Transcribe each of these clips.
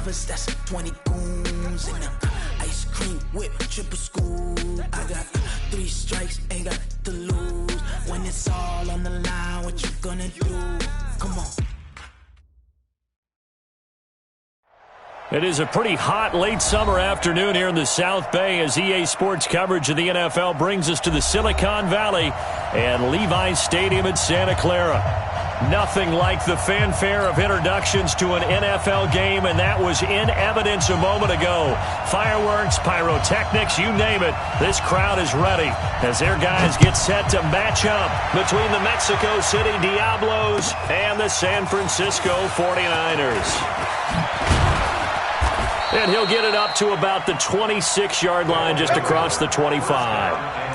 lovers, that's 20 goons. And ice cream whip, triple scoop. I got 3 strikes, ain't got to lose. When it's all on the line, what you gonna do? Come on. It is a pretty hot late summer afternoon here in the South Bay as EA Sports coverage of the NFL brings us to the Silicon Valley and Levi's Stadium in Santa Clara. Nothing like the fanfare of introductions to an NFL game, and that was in evidence a moment ago. Fireworks, pyrotechnics, you name it. This crowd is ready as their guys get set to match up between the Mexico City Diablos and the San Francisco 49ers. And he'll get it up to about the 26-yard line just across the 25.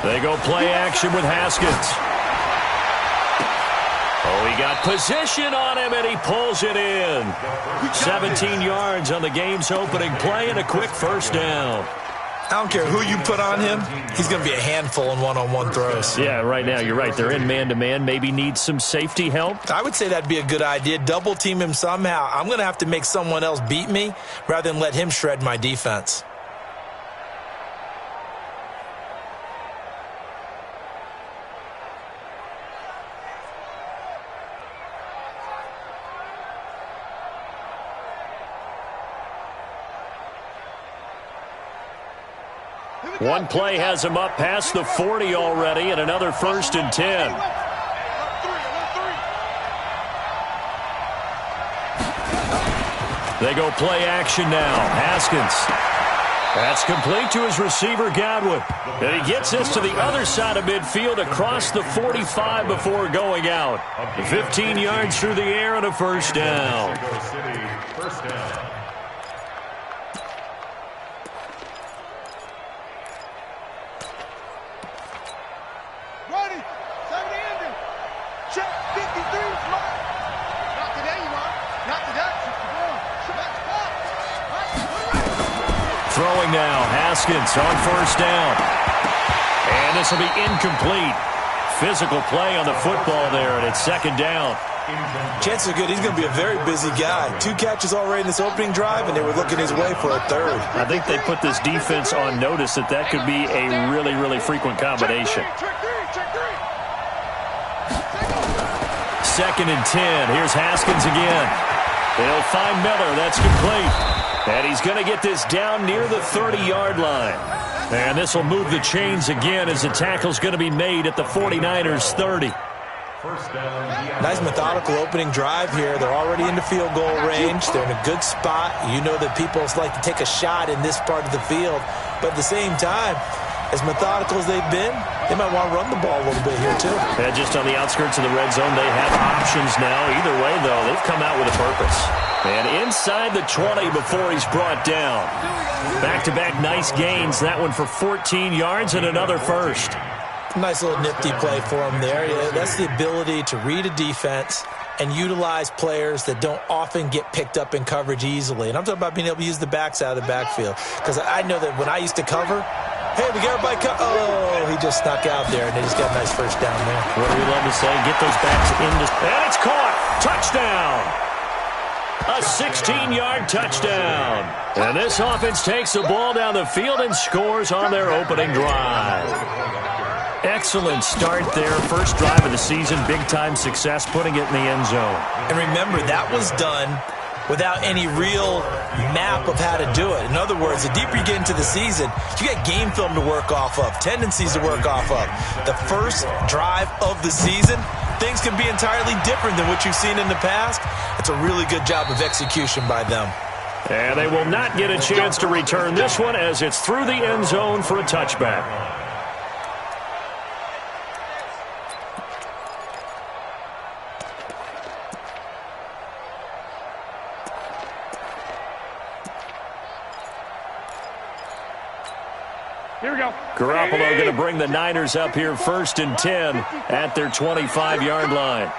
They go play action with Haskins. Oh, he got position on him, and he pulls it in. 17 yards on the game's opening play and a quick first down. I don't care who you put on him, he's going to be a handful in one-on-one throws. Yeah, right now, you're right. They're in man-to-man. Maybe need some safety help. I would say that'd be a good idea. Double-team him somehow. I'm going to have to make someone else beat me rather than let him shred my defense. One play has him up past the 40 already, and another 1st and 10. They go play action now. Haskins. That's complete to his receiver, Godwin. And he gets this to the other side of midfield across the 45 before going out. 15 yards through the air and a first down. Throwing now, Haskins on first down. And this will be incomplete. Physical play on the football there, and it's 2nd down. Chances are good he's going to be a very busy guy. 2 catches already in this opening drive, and they were looking his way for a 3rd. I think they put this defense on notice that could be a really, really frequent combination. 2nd and 10. Here's Haskins again. They'll find Miller. That's complete. And he's going to get this down near the 30-yard line. And this will move the chains again as the tackle's going to be made at the 49ers' 30. Nice methodical opening drive here. They're already into field goal range. They're in a good spot. You know that people like to take a shot in this part of the field. But at the same time, as methodical as they've been, they might want to run the ball a little bit here too. Yeah, just on the outskirts of the red zone, they have options now. Either way, though, they've come out with a purpose. And inside the 20 before he's brought down. Back-to-back nice gains. That one for 14 yards and another first. Nice little nifty play for him there. Yeah, that's the ability to read a defense and utilize players that don't often get picked up in coverage easily. And I'm talking about being able to use the backs out of the backfield. Because I know that when I used to cover, hey, we got everybody oh, he just snuck out there, and they just got a nice first down there. What do we love to say? Get those backs into... And it's caught! Touchdown! A 16-yard touchdown. And this offense takes the ball down the field and scores on their opening drive. Excellent start there. First drive of the season. Big-time success putting it in the end zone. And remember, that was done without any real map of how to do it. In other words, the deeper you get into the season, you got game film to work off of, tendencies to work off of. The first drive of the season, things can be entirely different than what you've seen in the past. It's a really good job of execution by them. And they will not get a chance to return this one as it's through the end zone for a touchback. Here we go. Garoppolo going to bring the Niners up here 1st and 10 at their 25-yard line.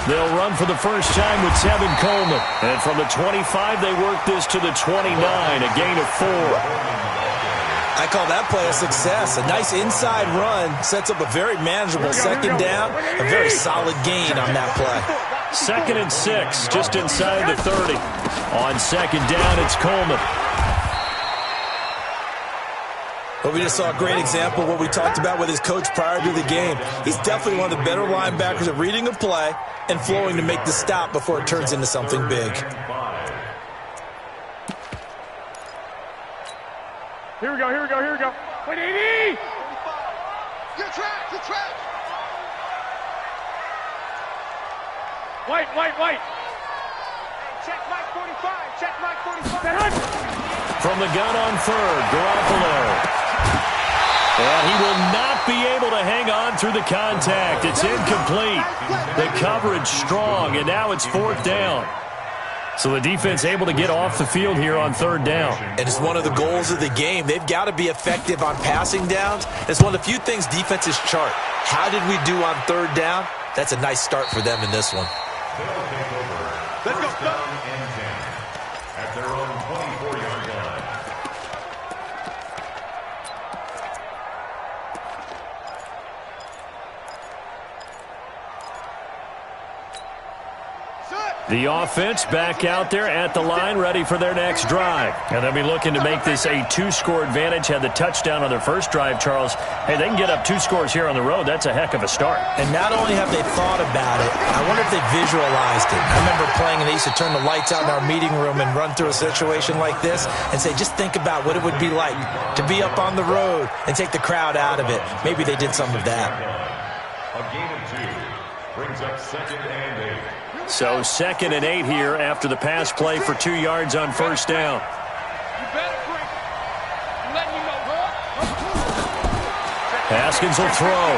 They'll run for the first time with Tevin Coleman. And from the 25, they work this to the 29, a gain of 4. I call that play a success. A nice inside run sets up a very manageable second down. A very solid gain on that play. 2nd and 6, just inside the 30. On second down, it's Coleman. Well, we just saw a great example of what we talked about with his coach prior to the game. He's definitely one of the better linebackers at reading a play and flowing to make the stop before it turns into something big. Here we go, here we go, here we go. Wait, 80! You're trapped, you're trapped! Wait. Check Mike 45, check Mike 45. From the gun on 3rd, Garoppolo. And he will not be able to hang on through the contact. It's incomplete. The coverage strong, and now it's 4th down. So the defense able to get off the field here on 3rd down. And it's one of the goals of the game. They've got to be effective on passing downs. It's one of the few things defenses chart. How did we do on 3rd down? That's a nice start for them in this one. Let's go. At their own 24-yard line. The offense back out there at the line, ready for their next drive. And they'll be looking to make this a 2-score advantage. Had the touchdown on their first drive, Charles. Hey, they can get up 2 scores here on the road. That's a heck of a start. And not only have they thought about it, I wonder if they visualized it. I remember playing, and they used to turn the lights out in our meeting room and run through a situation like this and say, just think about what it would be like to be up on the road and take the crowd out of it. Maybe they did some of that. A gain of 2 brings up 2nd and 8. So 2nd and 8 here after the pass play for 2 yards on 1st down. You better break. I'm letting you know. Haskins will throw.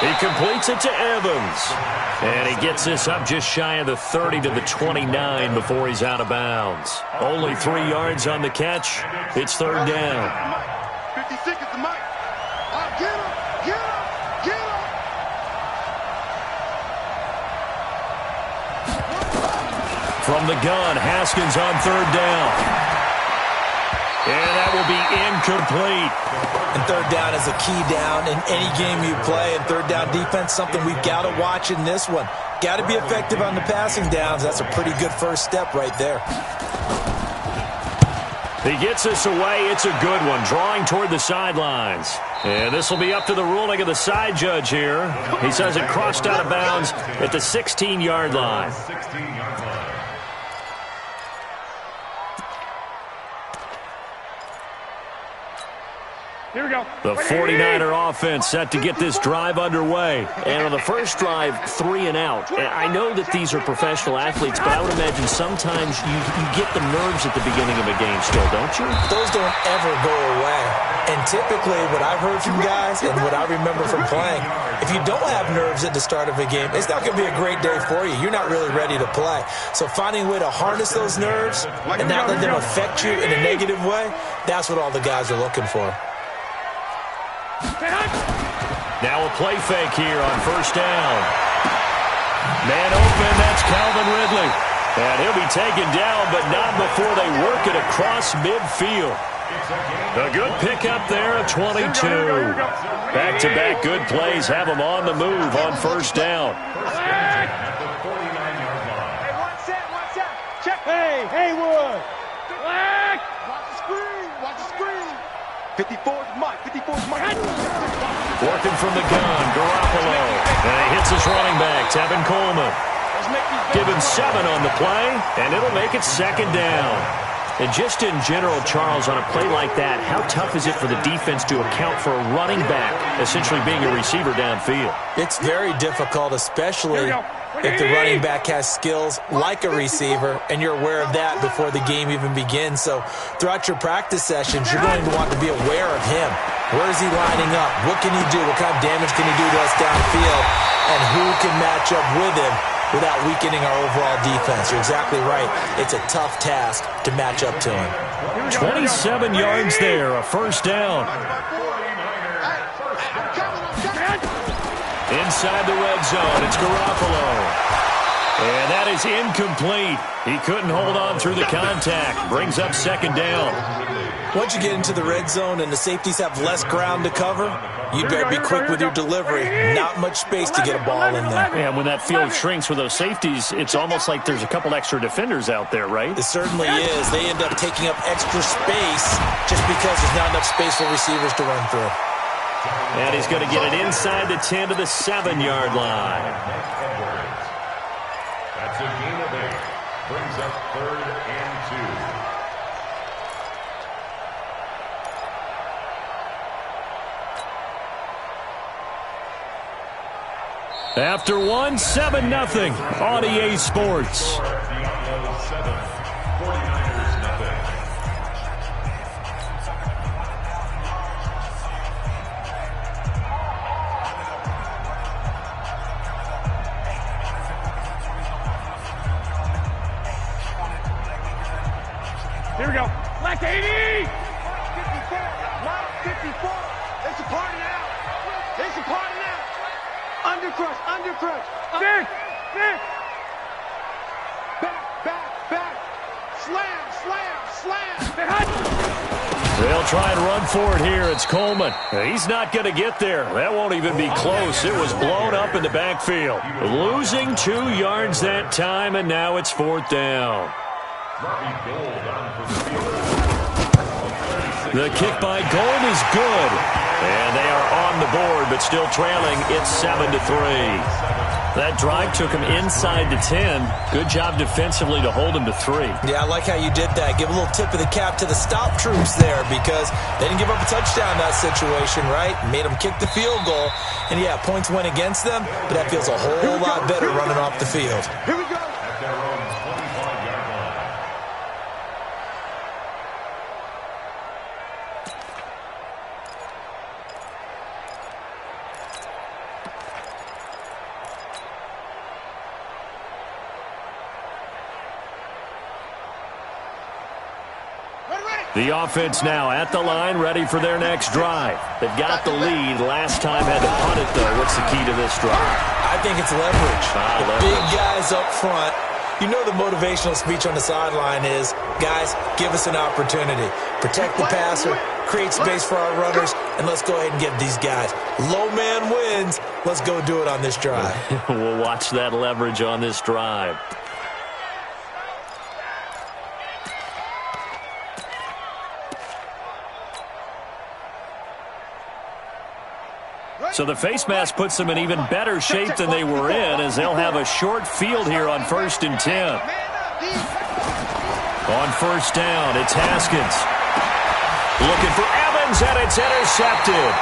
He completes it to Evans. And he gets this up just shy of the 30 to the 29 before he's out of bounds. Only 3 yards on the catch. It's 3rd down. 50 seconds to Mike. I'll get him. Get him. Get him. From the gun, Haskins on 3rd down. And that will be incomplete. And 3rd down is a key down in any game you play. And 3rd down defense, something we've got to watch in this one. Got to be effective on the passing downs. That's a pretty good first step right there. He gets this away. It's a good one, drawing toward the sidelines. And this will be up to the ruling of the side judge here. He says it crossed out of bounds at the 16-yard line. 16-yard line. Here we go. The 49er offense set to get this drive underway. And on the first drive, 3 and out. And I know that these are professional athletes, but I would imagine sometimes you get the nerves at the beginning of a game still, don't you? Those don't ever go away. And typically what I've heard from guys and what I remember from playing, if you don't have nerves at the start of a game, it's not going to be a great day for you. You're not really ready to play. So finding a way to harness those nerves and not let them affect you in a negative way, that's what all the guys are looking for. Now a play fake here on 1st down. Man open, that's Calvin Ridley. And he'll be taken down, but not before they work it across midfield. A good pickup there of 22. Back-to-back good plays have them on the move on 1st down. At the 49-yard line. Hey, one set. Check. Hey, Haywood. Watch the screen. Watch the screen. 54's Mike. 54's Mike. Working from the gun, Garoppolo. And he hits his running back, Tevin Coleman. Give him 7 on the play, and it'll make it 2nd down. And just in general, Charles, on a play like that, how tough is it for the defense to account for a running back essentially being a receiver downfield? It's very difficult, especially if the running back has skills like a receiver, and you're aware of that before the game even begins. So throughout your practice sessions, you're going to want to be aware of him. Where is he lining up? What can he do? What kind of damage can he do to us downfield? And who can match up with him without weakening our overall defense? You're exactly right. It's a tough task to match up to him. 27 yards there, a first down. Inside the red zone, it's Garoppolo. And that is incomplete. He couldn't hold on through the contact. Brings up second down. Once you get into the red zone and the safeties have less ground to cover, you better be quick with your delivery. Not much space to get a ball in there. And when that field shrinks with those safeties, it's almost like there's a couple extra defenders out there, right? It certainly is. They end up taking up extra space just because there's not enough space for receivers to run through. And he's going to get it inside the 10 to the 7-yard line. That's a gain of 8. Brings up 3rd and 2. After one, 7-0 on EA Sports. Here we go. Black 80! 54. It's a party now. It's a party now. Undercrush. Six! Back. Slam. They'll try and run for it here. It's Coleman. He's not going to get there. That won't even be close. It was blown up in the backfield. Losing 2 yards that time, and now it's 4th down. The kick by Gold is good. And they are on the board, but still trailing. It's 7-3. That drive took him inside the 10. Good job defensively to hold him to 3. Yeah, I like how you did that. Give a little tip of the cap to the stop troops there because they didn't give up a touchdown in that situation, right? Made them kick the field goal. And, yeah, points went against them, but that feels a whole lot better running off the field. Here we go. At their own 25-yard line. The offense now at the line, ready for their next drive. They've got the lead. Last time had to punt it, though. What's the key to this drive? I think it's leverage. Leverage. Big guys up front. You know the motivational speech on the sideline is, guys, give us an opportunity. Protect the passer, create space for our runners, and let's go ahead and get these guys. Low man wins. Let's go do it on this drive. We'll watch that leverage on this drive. So the face mask puts them in even better shape than they were in as they'll have a short field here on 1st and 10. On 1st down, it's Haskins. Looking for Evans, and it's intercepted.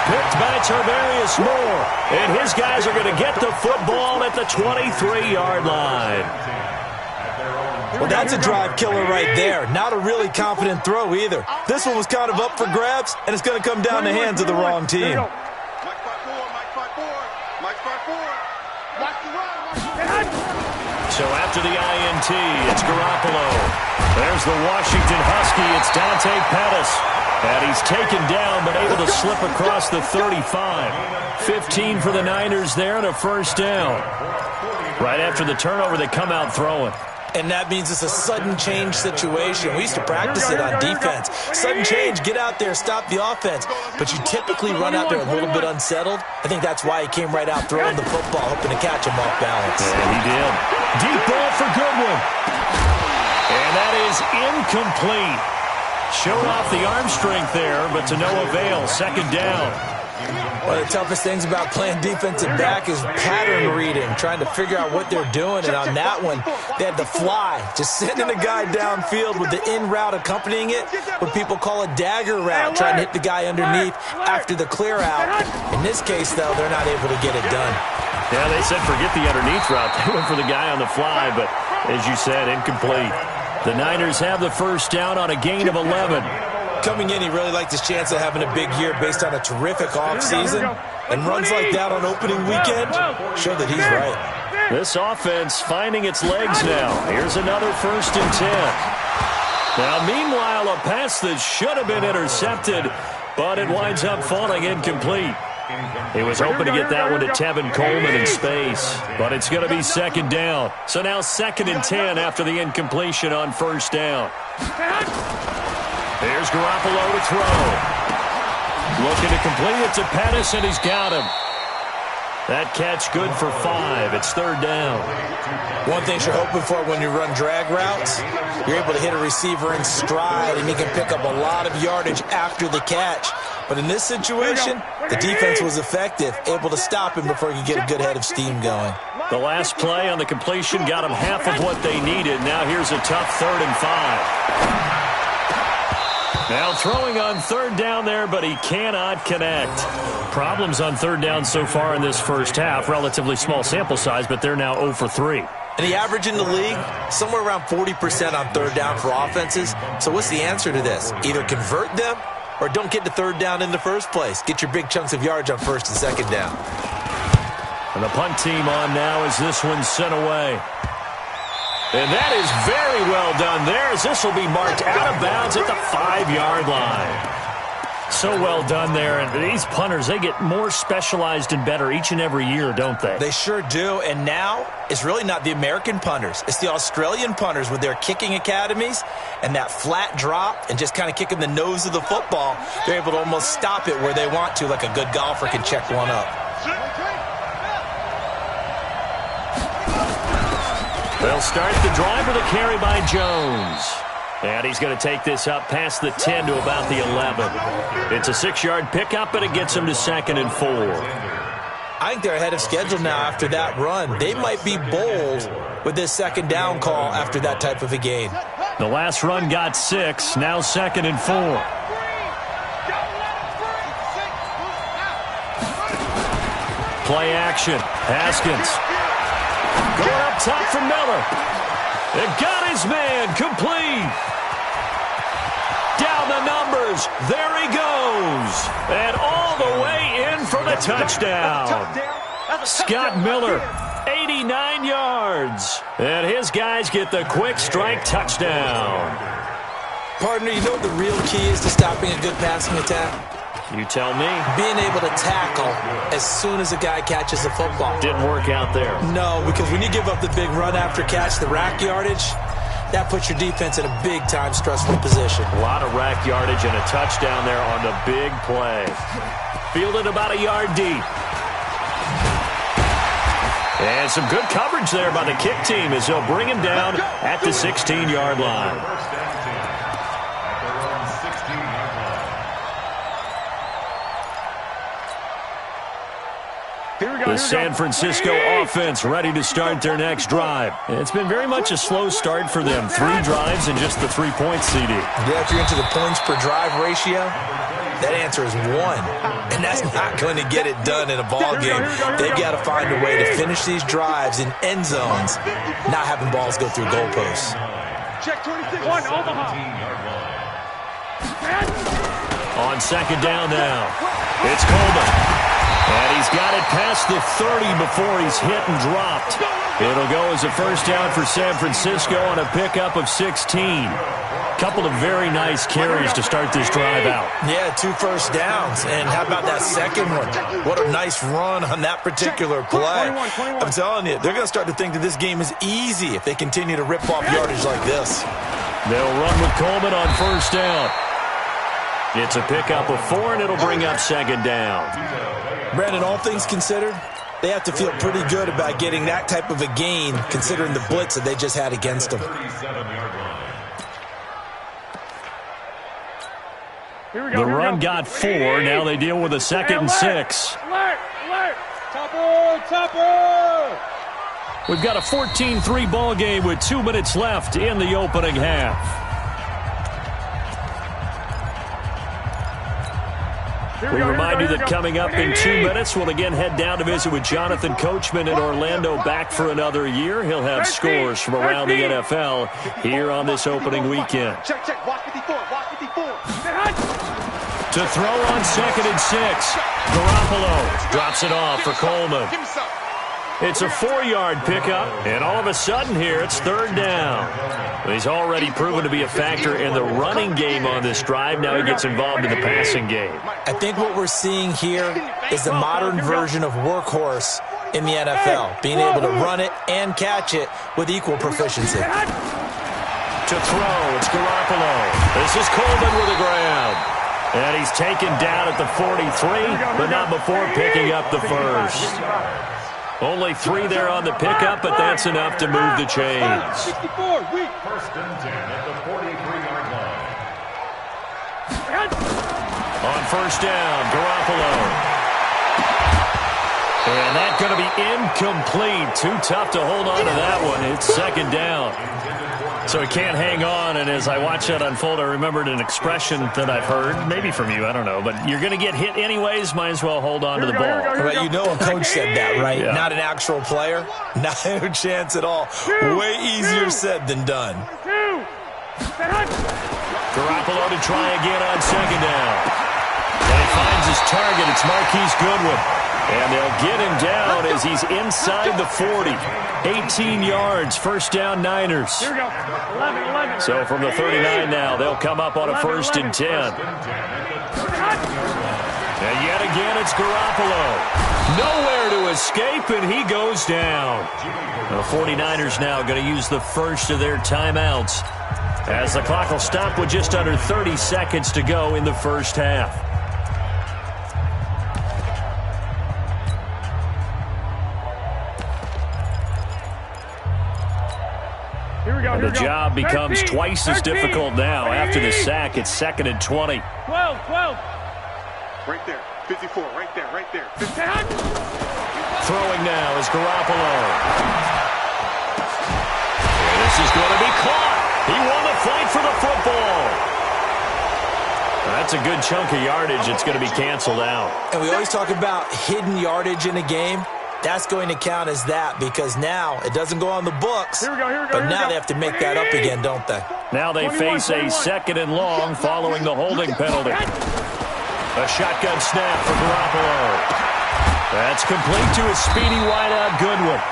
Picked by Tarvarius Moore. And his guys are going to get the football at the 23-yard line. Well, that's a drive killer right there. Not a really confident throw either. This one was kind of up for grabs, and it's going to come down the hands of the wrong team. So after the INT, it's Garoppolo. There's the Washington Husky. It's Dante Pettis. And he's taken down, but able to slip across the 35. 15 for the Niners there and a first down. Right after the turnover, they come out throwing. And that means it's a sudden change situation. We used to practice it on defense. Sudden change, get out there, stop the offense. But you typically run out there a little bit unsettled. I think that's why he came right out throwing the football, hoping to catch him off balance. Yeah, he did. Deep ball for Goodwin. And that is incomplete. Showed off the arm strength there, but to no avail. Second down. One of the toughest things about playing defensive back is pattern reading, trying to figure out what they're doing. And on that one, they had to fly, just sending a guy downfield with the in route accompanying it, what people call a dagger route, trying to hit the guy underneath after the clear out. In this case, though, they're not able to get it done. Yeah, they said forget the underneath route. They went for the guy on the fly, but as you said, incomplete. The Niners have the first down on a gain of 11. Coming in, he really liked his chance of having a big year based on a terrific offseason. And runs like that on opening weekend show that he's right. This offense finding its legs now. Here's another 1st and 10. Now, meanwhile, a pass that should have been intercepted, but it winds up falling incomplete. He was hoping to get that one to Tevin Coleman in space, but it's going to be 2nd down. So now 2nd and 10 after the incompletion on 1st down. Here's Garoppolo to throw. Looking to complete it to Pettis, and he's got him. That catch good for 5. It's 3rd down. One thing you're hoping for when you run drag routes, you're able to hit a receiver in stride, and he can pick up a lot of yardage after the catch. But in this situation, the defense was effective, able to stop him before he could get a good head of steam going. The last play on the completion got him half of what they needed. Now here's a tough 3rd and 5. Now throwing on 3rd down there, but he cannot connect. Problems on 3rd down so far in this first half. Relatively small sample size, but they're now 0 for 3. And the average in the league, somewhere around 40% on 3rd down for offenses. So what's the answer to this? Either convert them or don't get to 3rd down in the first place. Get your big chunks of yards on 1st and 2nd down. And the punt team on now as this one's sent away. And that is very well done there, as this will be marked out of bounds at the 5-yard line. So well done there. And these punters, they get more specialized and better each and every year, don't they? They sure do. And now it's really not the American punters. It's the Australian punters with their kicking academies and that flat drop and just kind of kicking the nose of the football. They're able to almost stop it where they want to, like a good golfer can check one up. They'll start the drive with a carry by Jones. And he's going to take this up past the 10 to about the 11. It's a 6-yard pickup, but it gets him to 2nd and 4. I think they're ahead of schedule now after that run. They might be bold with this 2nd down call after that type of a gain. The last run got 6, now 2nd and 4. Play action. Haskins. Going up top for Miller. It got his man complete. Down the numbers. There he goes. And all the way in for the touchdown. Scott Miller, 89 yards. And his guys get the quick strike touchdown. Partner, you know what the real key is to stopping a good passing attack? You tell me. Being able to tackle as soon as a guy catches the football. Didn't work out there. No, because when you give up the big run after catch, the rack yardage, that puts your defense in a big-time stressful position. A lot of rack yardage and a touchdown there on the big play. Fielded about a yard deep. And some good coverage there by the kick team as they'll bring him down at the 16-yard line. The San Francisco offense ready to start their next drive. It's been very much a slow start for them. 3 drives and just the 3 points, CD. Yeah, if you're into the points per drive ratio, that answer is 1. And that's not going to get it done in a ball game. They've got to find a way to finish these drives in end zones, not having balls go through goalposts. Check 26, 1, Omaha. On 2nd down now, it's Coleman. And he's got it past the 30 before he's hit and dropped. It'll go as a 1st down for San Francisco on a pickup of 16. Couple of very nice carries to start this drive out. Yeah, 2 first downs. And how about that second one? What a nice run on that particular play. I'm telling you, they're going to start to think that this game is easy if they continue to rip off yardage like this. They'll run with Coleman on 1st down. It's a pickup of 4, and it'll bring up 2nd down. Brandon, all things considered, they have to feel pretty good about getting that type of a gain considering the blitz that they just had against them. The run got 4. Now they deal with a 2nd and 6. Topper! We've got a 14-3 ball game with 2 minutes left in the opening half. We remind you that coming up in 2 minutes, we'll again head down to visit with Jonathan Coachman in Orlando, back for another year. He'll have scores from around the NFL here on this opening weekend. Check. Watch 54. To throw on 2nd and 6. Garoppolo drops it off for Coleman. It's a 4-yard pickup, and all of a sudden here it's 3rd down. He's already proven to be a factor in the running game on this drive. Now he gets involved in the passing game. I think what we're seeing here is the modern version of workhorse in the NFL, being able to run it and catch it with equal proficiency. To throw, it's Garoppolo. This is Coleman with a grab. And he's taken down at the 43, but not before picking up the first. Only 3 there on the pickup, but that's enough to move the chains. 64, weak. 1st and 10 at the 43-yard line. On 1st down, Garoppolo. And that's going to be incomplete. Too tough to hold on to that one. It's 2nd down. So he can't hang on, and as I watch that unfold, I remembered an expression that I've heard, maybe from you, I don't know, but you're going to get hit anyways, might as well hold on to the ball. But you know a coach said that, right? Yeah. Not an actual player. Not a chance at all. Way easier said than done. Garoppolo to try again on 2nd down. And he finds his target. It's Marquise Goodwin. And they'll get him down as he's inside the 40. 18 yards, 1st down Niners. Here we go. 11. So from the 39 now, they'll come up on a 1st and 10. And yet again, it's Garoppolo. Nowhere to escape, and he goes down. The 49ers now going to use the first of their timeouts, as the clock will stop with just under 30 seconds to go in the first half. And the job becomes twice as difficult now. After the sack, it's 2nd and 20. 12. Right there. 54. Right there. 50. Throwing now is Garoppolo. And this is going to be caught. He won the fight for the football. That's a good chunk of yardage. It's going to be canceled out. And we always talk about hidden yardage in a game. That's going to count as that, because now it doesn't go on the books. But now they have to make that up again, don't they? Now they face a 2nd and long following the holding penalty. A shotgun snap for Garoppolo. That's complete to a speedy wideout Goodwin.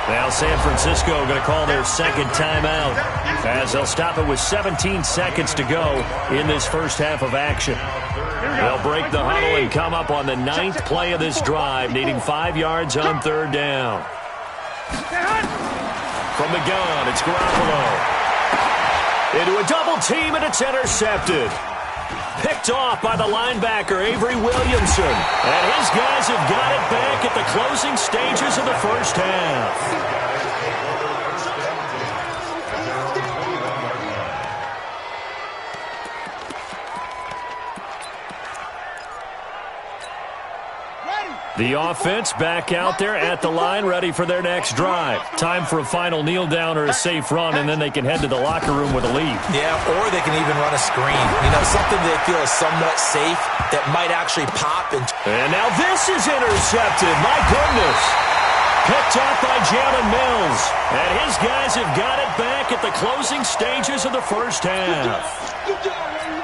Now San Francisco going to call their 2nd timeout, as they'll stop it with 17 seconds to go in this first half of action. They'll break the huddle and come up on the 9th play of this drive, needing 5 yards on 3rd down. From the gun, it's Garoppolo. Into a double team, and it's intercepted. Picked off by the linebacker, Avery Williamson. And his guys have got it back at the closing stages of the first half. The offense back out there at the line, ready for their next drive. Time for a final kneel down or a safe run, and then they can head to the locker room with a lead. Yeah, or they can even run a screen. You know, something they feel is somewhat safe that might actually pop. And now this is intercepted. My goodness. Picked off by Jalen Mills. And his guys have got it back at the closing stages of the first half. Good job, man.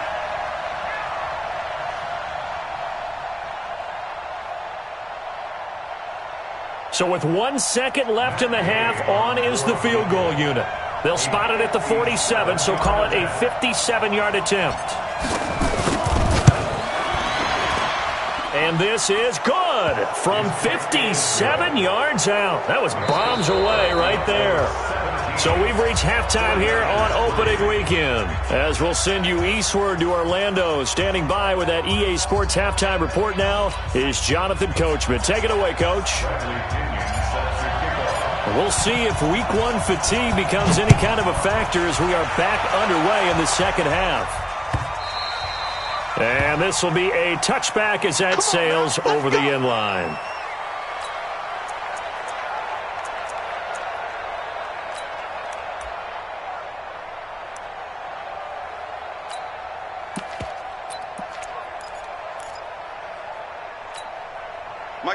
So with 1 second left in the half, on is the field goal unit. They'll spot it at the 47, so call it a 57-yard attempt. And this is good from 57 yards out. That was bombs away right there. So we've reached halftime here on opening weekend, as we'll send you eastward to Orlando. Standing by with that EA Sports halftime report now is Jonathan Coachman. Take it away, Coach. We'll see if week 1 fatigue becomes any kind of a factor as we are back underway in the second half. And this will be a touchback as that sails over the end line.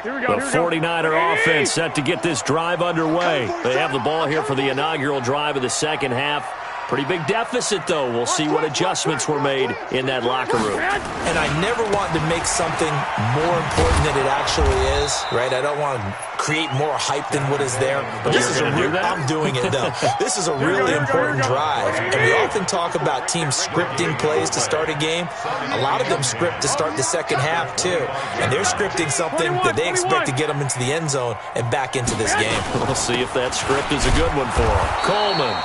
The 49er offense set to get this drive underway. They have the ball here for the inaugural drive of the second half. Pretty big deficit, though. We'll see what adjustments were made in that locker room. And I never want to make something more important than it actually is, right? I don't want to create more hype than what is there. But this is I'm doing it, though. This is a really important drive. And we often talk about teams scripting plays to start a game. A lot of them script to start the second half, too. And they're scripting something that they expect to get them into the end zone and back into this game. We'll see if that script is a good one for him. Coleman.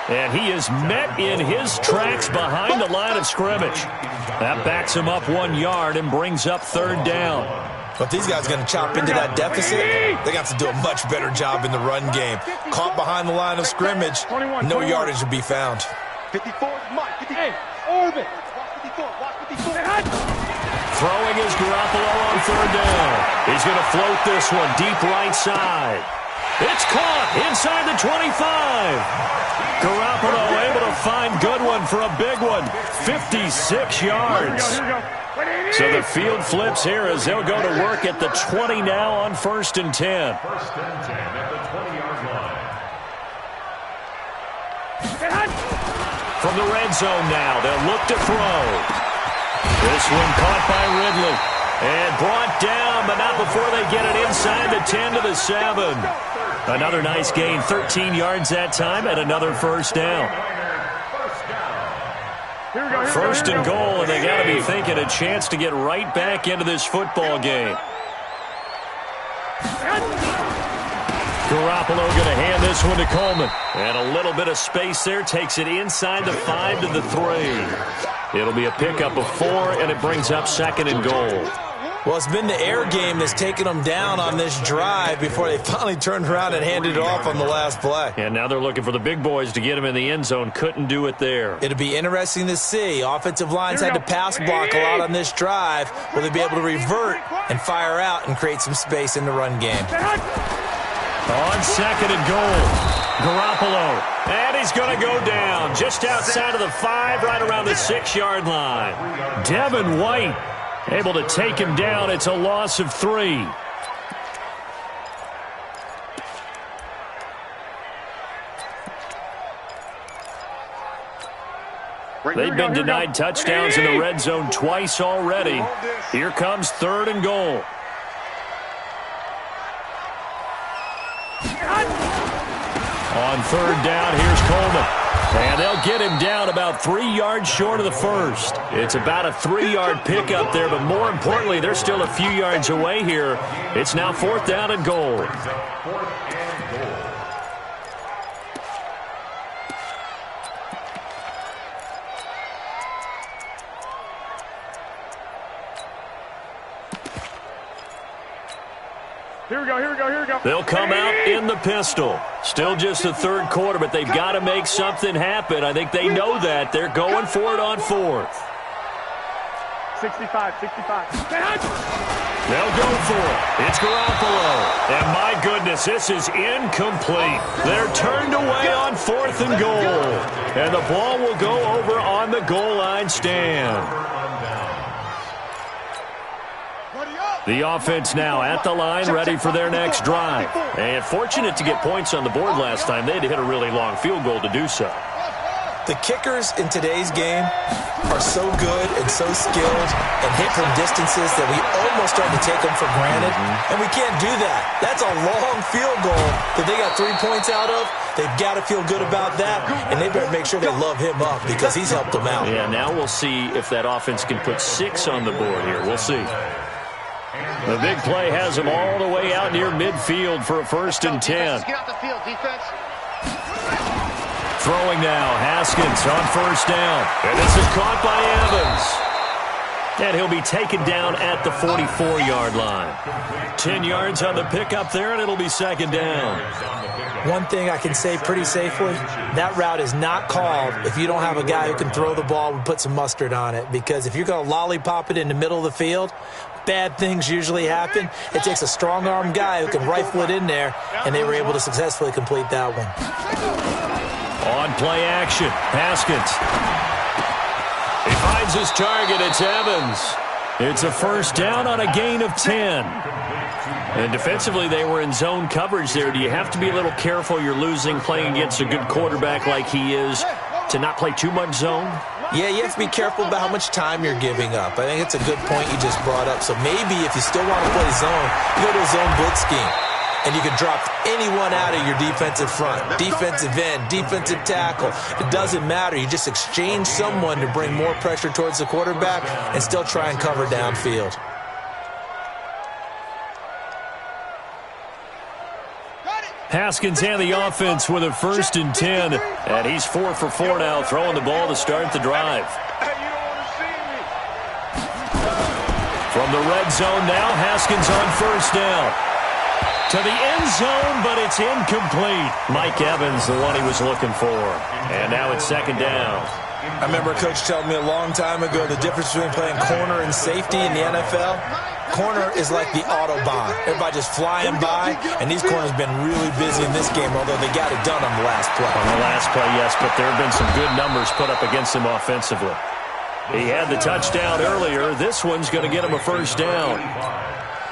And he is met in his tracks behind the line of scrimmage. That backs him up 1 yard and brings up third down. But these guys are going to chop into that deficit. They got to do a much better job in the run game. Caught behind the line of scrimmage, no yardage will be found. 54, Mike. 58. Orbit. Watch 54. Throwing is Garoppolo on third down. He's going to float this one deep right side. It's caught inside the 25. Garoppolo able to find Goodwin for a big one. 56 yards. So the field flips here as they'll go to work at the 20 now on 1st and 10. First and 10 at the 20-yard line. From the red zone now, they'll look to throw. This one caught by Ridley. And brought down, but not before they get it inside the 10 to the 7. Another nice gain, 13 yards that time, and another first down. First and goal, and they got to be thinking a chance to get right back into this football game. Garoppolo going to hand this one to Coleman. And a little bit of space there, takes it inside the 5 to the 3. It'll be a pickup of 4, and it brings up 2nd and goal. Well, it's been the air game that's taken them down on this drive before they finally turned around and handed it off on the last play. And now they're looking for the big boys to get him in the end zone. Couldn't do it there. It'll be interesting to see. Offensive lines had to pass block a lot on this drive. Will they be able to revert and fire out and create some space in the run game? On 2nd and goal, Garoppolo. And he's going to go down just outside of the 5, right around the 6-yard line. Devin White able to take him down. It's a loss of 3. They've been denied touchdowns in the red zone twice already. Here comes 3rd and goal. On 3rd down, here's Coleman. And they'll get him down about 3 yards short of the first. It's about a 3-yard pickup there, but more importantly, they're still a few yards away here. It's now 4th down and goal. Here we go. They'll come out in the pistol. Still just the 3rd quarter, but they've got to make something happen. I think they know that. They're going for it on 4th. 65. They'll go for it. It's Garoppolo. And my goodness, this is incomplete. They're turned away on 4th and goal. And the ball will go over on the goal line stand. The offense now at the line, ready for their next drive. And fortunate to get points on the board last time. They had to hit a really long field goal to do so. The kickers in today's game are so good and so skilled and hit from distances that we almost start to take them for granted. And we can't do that. That's a long field goal that they got 3 points out of. They've got to feel good about that, and they better make sure they love him up because he's helped them out. Yeah, now we'll see if that offense can put 6 on the board here. We'll see. The big play has him all the way out near midfield for a 1st and 10. Get off the field, defense. Throwing now, Haskins on 1st down. And this is caught by Evans. And he'll be taken down at the 44-yard line. 10 yards on the pickup there, and it'll be second down. One thing I can say pretty safely, that route is not called if you don't have a guy who can throw the ball and put some mustard on it. Because if you're going to lollipop it in the middle of the field, bad things usually happen. It takes a strong-arm guy who can rifle it in there, and they were able to successfully complete that one. On play action, Haskins. He finds his target. It's Evans. It's a first down on a gain of 10. And defensively, they were in zone coverage there. Do you have to be a little careful you're losing playing against a good quarterback like he is to not play too much zone? Yeah, you have to be careful about how much time you're giving up. I think it's a good point you just brought up. So maybe if you still want to play zone, you go to a zone blitz scheme. And you can drop anyone out of your defensive front, defensive end, defensive tackle. It doesn't matter. You just exchange someone to bring more pressure towards the quarterback and still try and cover downfield. Haskins and the offense with a first and 10. And he's 4 for 4 now, throwing the ball to start the drive. From the red zone now, Haskins on first down. To the end zone, but it's incomplete. Mike Evans, the one he was looking for. And now it's second down. I remember a coach telling me a long time ago the difference between playing corner and safety in the NFL. Corner is like the Autobahn. Everybody just flying by, and these corners have been really busy in this game, although they got it done on the last play. On the last play, yes, but there have been some good numbers put up against him offensively. He had the touchdown earlier. This one's going to get him a first down.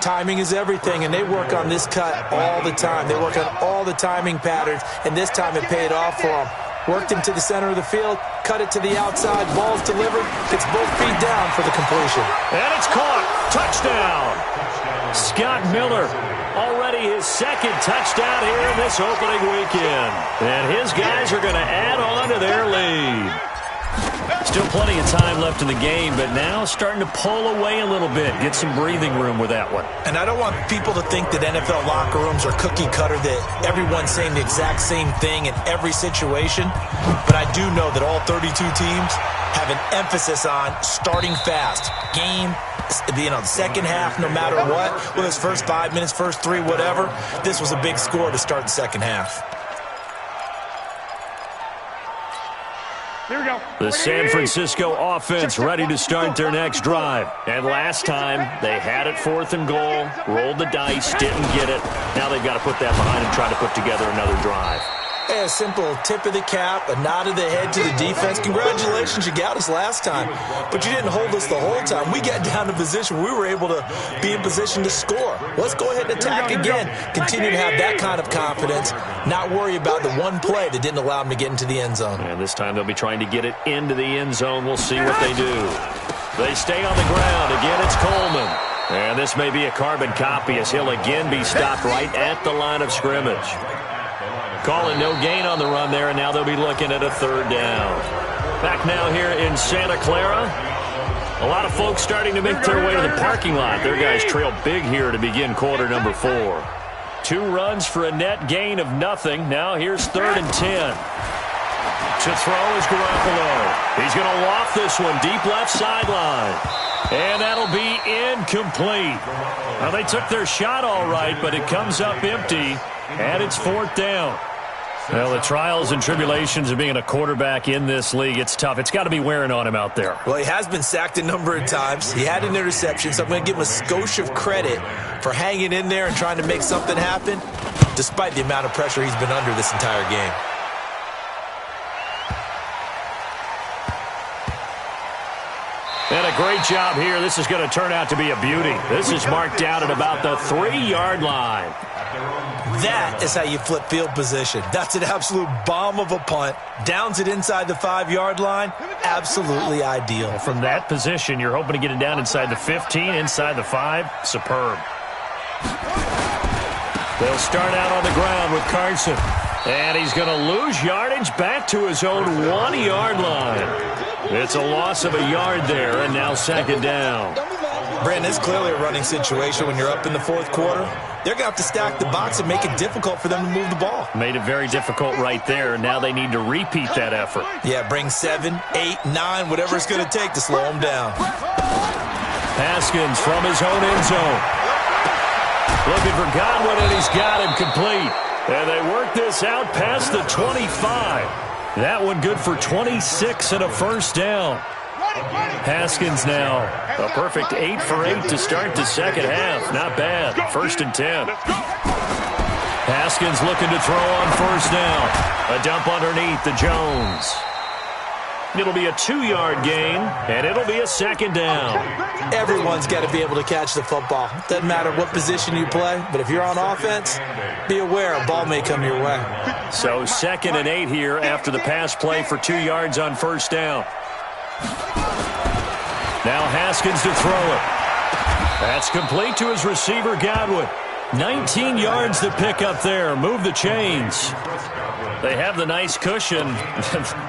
Timing is everything, and they work on this cut all the time. They work on all the timing patterns, and this time it paid off for them. Worked him to the center of the field, cut it to the outside, ball's delivered, gets both feet down for the completion. And it's caught. Touchdown. Scott Miller, already his second touchdown here in this opening weekend. And his guys are going to add on to their lead. Still plenty of time left in the game, but now starting to pull away a little bit. Get some breathing room with that one. And I don't want people to think that NFL locker rooms are cookie cutter, that everyone's saying the exact same thing in every situation. But I do know that all 32 teams have an emphasis on starting fast. Game, the second half, no matter what, whether it's first 5 minutes, first 3, whatever. This was a big score to start the second half. Here we go. The San Francisco offense ready to start their next drive. And last time, they had it 4th and goal, rolled the dice, didn't get it. Now they've got to put that behind and try to put together another drive. Hey, a simple tip of the cap, a nod of the head to the defense. Congratulations, you got us last time. But you didn't hold us the whole time. We got down to position. We were able to be in position to score. Let's go ahead and attack again. Continue to have that kind of confidence. Not worry about the one play that didn't allow them to get into the end zone. And this time they'll be trying to get it into the end zone. We'll see what they do. They stay on the ground. Again, it's Coleman. And this may be a carbon copy as he'll again be stopped right at the line of scrimmage. Calling no gain on the run there, and now they'll be looking at a 3rd down. Back now here in Santa Clara. A lot of folks starting to make their way to the parking lot. Their guys trail big here to begin quarter number 4. 2 runs for a net gain of nothing. Now here's 3rd and 10. To throw is Garoppolo. He's going to loft this one deep left sideline. And that'll be incomplete. Now, they took their shot all right, but it comes up empty, and it's 4th down. Well, the trials and tribulations of being a quarterback in this league, it's tough. It's got to be wearing on him out there. Well, he has been sacked a number of times. He had an interception, so I'm going to give him a skosh of credit for hanging in there and trying to make something happen, despite the amount of pressure he's been under this entire game. And a great job here. This is going to turn out to be a beauty. This is marked down at about the 3-yard line. That is how you flip field position. That's an absolute bomb of a punt. Downs it inside the 5-yard line. Absolutely ideal. From that position, you're hoping to get it down inside the 15, inside the 5. Superb. They'll start out on the ground with Carson. And he's going to lose yardage back to his own 1-yard line. It's a loss of a yard there, and now 2nd down. Brandon, it's clearly a running situation when you're up in the 4th quarter. They're going to have to stack the box and make it difficult for them to move the ball. Made it very difficult right there, and now they need to repeat that effort. Yeah, bring 7, 8, 9, whatever it's going to take to slow them down. Haskins from his own end zone. Looking for Godwin, and he's got him complete. And they work this out past the 25. That one good for 26 and a first down. Haskins now a perfect 8 for 8 to start the second half. Not bad. 1st and 10. Haskins looking to throw on first down. A dump underneath to Jones. It'll be a 2-yard gain, and it'll be a second down. Everyone's got to be able to catch the football. Doesn't matter what position you play, but if you're on offense, be aware a ball may come your way. So 2nd and 8 here after the pass play for 2 yards on first down. Now Haskins to throw it. That's complete to his receiver, Godwin. 19 yards to pick up there. Move the chains. They have the nice cushion.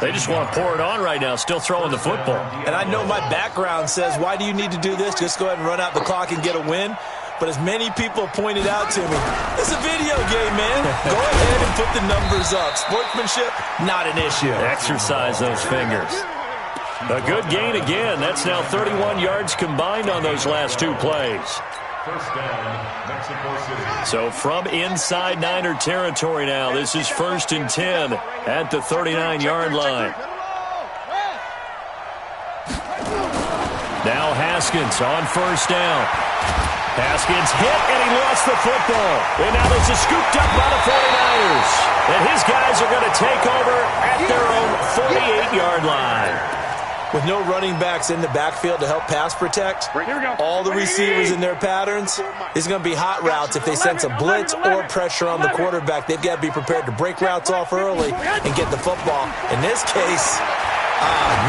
They just want to pour it on right now, still throwing the football. And I know my background says, why do you need to do this? Just go ahead and run out the clock and get a win. But as many people pointed out to me, it's a video game, man. Go ahead and put the numbers up. Sportsmanship, not an issue. Exercise those fingers. A good gain again. That's now 31 yards combined on those last 2 plays. First down, Mexico City. So from inside Niner territory now, this is 1st and 10 at the 39-yard line. Now Haskins on first down. Haskins hit, and he lost the football. And now this is scooped up by the 49ers. And his guys are going to take over at their own 48-yard line. With no running backs in the backfield to help pass protect, all the receivers in their patterns, it's going to be hot routes. If they sense a blitz or pressure on the quarterback, they've got to be prepared to break routes off early and get the football. In this case,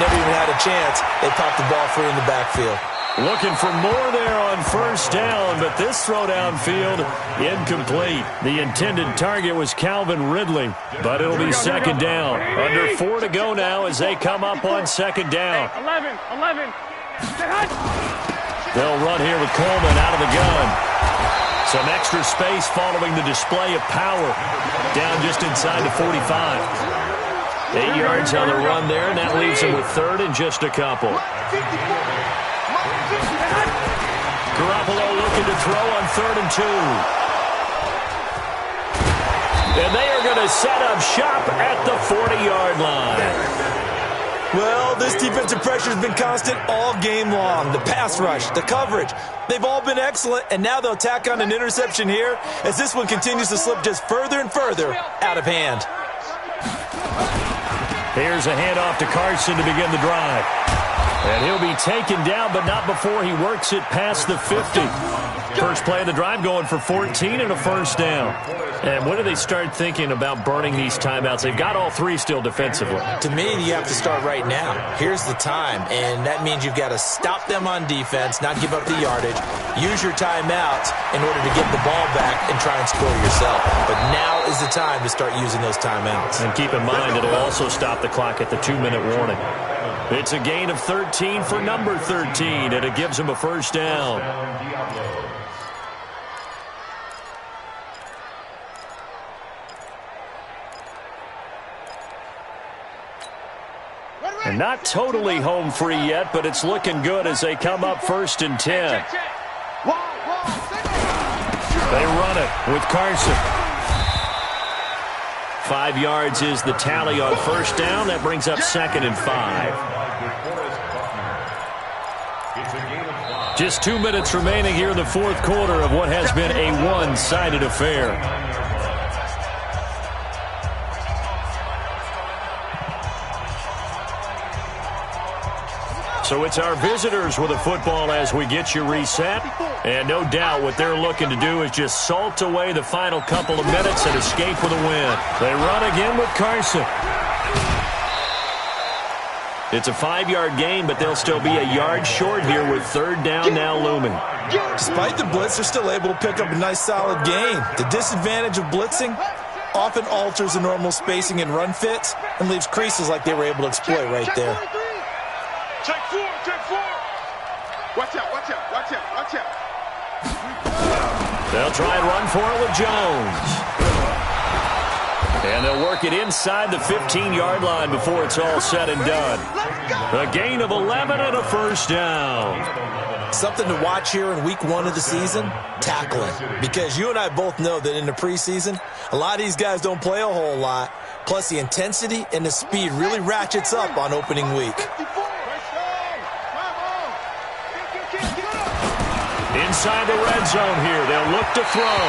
never even had a chance. They popped the ball free in the backfield. Looking for more there on first down, but this throw downfield incomplete. The intended target was Calvin Ridley, but it'll be second down. Under 4 to go now as they come up on second down. 11. They'll run here with Coleman out of the gun. Some extra space following the display of power. Down just inside the 45. 8 yards on the run there, and that leaves them with 3rd and just a couple. Garoppolo looking to throw on 3rd and 2. And they are going to set up shop at the 40-yard line. Well, this defensive pressure has been constant all game long. The pass rush, the coverage, they've all been excellent, and now they'll tack on an interception here as this one continues to slip just further and further out of hand. Here's a handoff to Carson to begin the drive. And he'll be taken down, but not before he works it past the 50. First play of the drive going for 14 and a first down. And when do they start thinking about burning these timeouts? They've got all 3 still defensively. To me, you have to start right now. Here's the time, and that means you've got to stop them on defense, not give up the yardage, use your timeouts in order to get the ball back and try and score yourself. But now is the time to start using those timeouts. And keep in mind, it'll also stop the clock at the 2-minute warning. It's a gain of 13 for number 13, and it gives him a first down. And not totally home free yet, but it's looking good as they come up 1st and 10. They run it with Carson. 5 yards is the tally on first down. That brings up 2nd and 5. Just 2 minutes remaining here in the 4th quarter of what has been a one-sided affair. So it's our visitors with a football as we get you reset. And no doubt what they're looking to do is just salt away the final couple of minutes and escape with a win. They run again with Carson. It's a 5-yard gain, but they'll still be a yard short here with 3rd down now looming. Despite the blitz, they're still able to pick up a nice solid gain. The disadvantage of blitzing often alters the normal spacing and run fits and leaves creases like they were able to exploit right there. Check 4. Watch out. They'll try and run for it with Jones. And they'll work it inside the 15-yard line before it's all said and done. A gain of 11 and a first down. Something to watch here in week 1 of the season, tackling. Because you and I both know that in the preseason, a lot of these guys don't play a whole lot. Plus, the intensity and the speed really ratchets up on opening week. Inside the red zone here, they'll look to throw.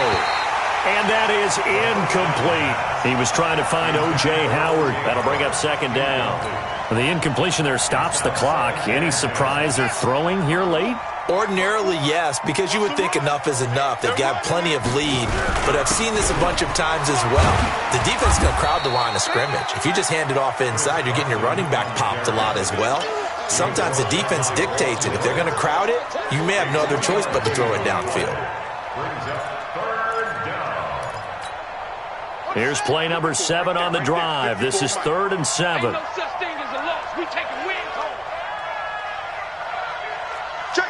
And that is incomplete. He was trying to find O.J. Howard. That'll bring up second down. The incompletion there stops the clock. Any surprise they're throwing here late? Ordinarily, yes, because you would think enough is enough. They've got plenty of lead, but I've seen this a bunch of times as well. The defense is going to crowd the line of scrimmage. If you just hand it off inside, you're getting your running back popped a lot as well. Sometimes the defense dictates it. If they're going to crowd it, you may have no other choice but to throw it downfield. Here's play number 7 on the drive. This is 3rd and 7. Ain't no such thing as a loss. We taking wins home. Check.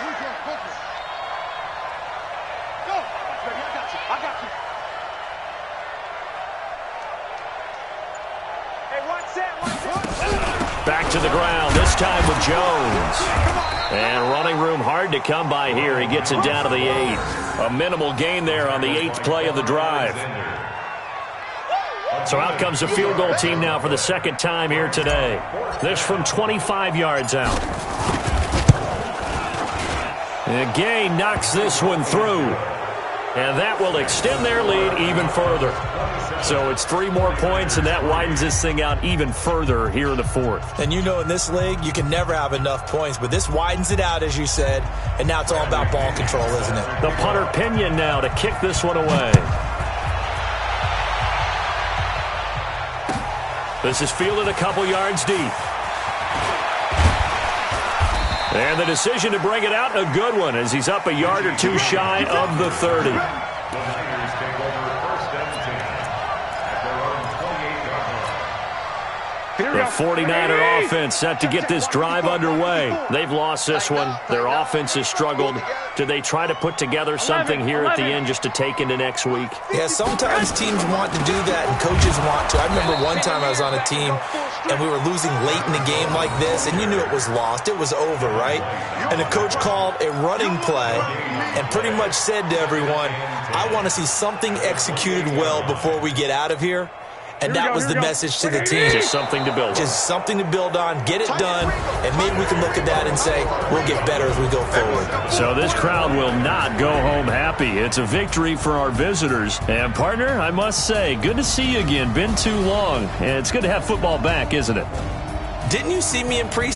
Go. I got you. Hey, watch that. Back to the ground, this time with Jones. And running room hard to come by here. He gets it down to the 8. A minimal gain there on the 8th play of the drive. So out comes a field goal team now for the second time here today. This from 25 yards out. And Gay knocks this one through. And that will extend their lead even further. So it's 3 more points, and that widens this thing out even further here in the 4th. And you know in this league, you can never have enough points, but this widens it out, as you said, and now it's all about ball control, isn't it? The punter Pinion now to kick this one away. This is fielded a couple yards deep. And the decision to bring it out, a good one, as he's up a yard or 2 shy of the 30. The 49er offense set to get this drive underway. They've lost this one. Their offense has struggled. Do they try to put together something here at the end just to take into next week? Yeah, sometimes teams want to do that and coaches want to. I remember one time I was on a team and we were losing late in the game like this, and you knew it was lost. It was over, right? And the coach called a running play and pretty much said to everyone, I want to see something executed well before we get out of here. And that was the message to the team. Just something to build on. Just something to build on, get it done, and maybe we can look at that and say, we'll get better as we go forward. So this crowd will not go home happy. It's a victory for our visitors. And, partner, I must say, good to see you again. Been too long. And it's good to have football back, isn't it? Didn't you see me in preseason?